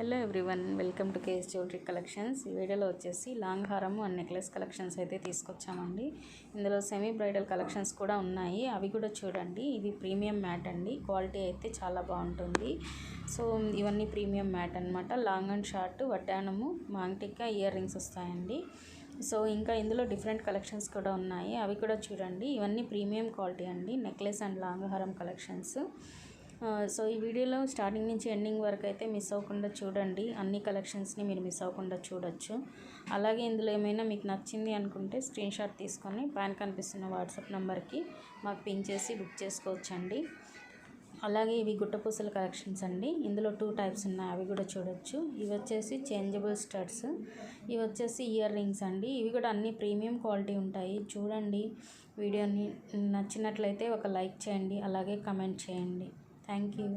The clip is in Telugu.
Hello everyone, welcome to KS jewellery collections. ఈ వీడియోలో వచ్చేసి లాంగ్ హారం అండ్ నెక్లెస్ కలెక్షన్స్ అయితే తీసుకొచ్చామండి. ఇందులో సెమీ బ్రైడల్ కలెక్షన్స్ కూడా ఉన్నాయి, అవి కూడా చూడండి. ఇది ప్రీమియం మ్యాట్ అండి, క్వాలిటీ అయితే చాలా బాగుంటుంది. సో ఇవన్నీ ప్రీమియం మ్యాట్ అనమాట. లాంగ్ అండ్ షార్ట్ వడ్డానము మాంగ్టిక్కా ఇయర్ రింగ్స్ వస్తాయండి. సో ఇంకా ఇందులో డిఫరెంట్ కలెక్షన్స్ కూడా ఉన్నాయి, అవి కూడా చూడండి. ఇవన్నీ ప్రీమియం క్వాలిటీ అండి, నెక్లెస్ అండ్ లాంగ్ హారం కలెక్షన్స్. సో ఈ వీడియోలో స్టార్టింగ్ నుంచి ఎండింగ్ వరకు అయితే మిస్ అవ్వకుండా చూడండి. అన్ని కలెక్షన్స్ని మీరు మిస్ అవ్వకుండా చూడొచ్చు. అలాగే ఇందులో ఏమైనా మీకు నచ్చింది అనుకుంటే స్క్రీన్ షాట్ తీసుకొని పైన కనిపిస్తున్న వాట్సాప్ నెంబర్కి మాకు పిన్ చేసి బుక్ చేసుకోవచ్చండి. అలాగే ఇవి గుట్టపూసల కలెక్షన్స్ అండి. ఇందులో 2 టైప్స్ ఉన్నాయి, అవి కూడా చూడొచ్చు. ఇవి వచ్చేసి చేంజబుల్ స్టడ్స్, ఇవి వచ్చేసి ఇయర్ రింగ్స్ అండి. ఇవి కూడా అన్ని ప్రీమియం క్వాలిటీ ఉంటాయి. చూడండి, వీడియోని నచ్చినట్లయితే ఒక లైక్ చేయండి, అలాగే కమెంట్ చేయండి. Thank you.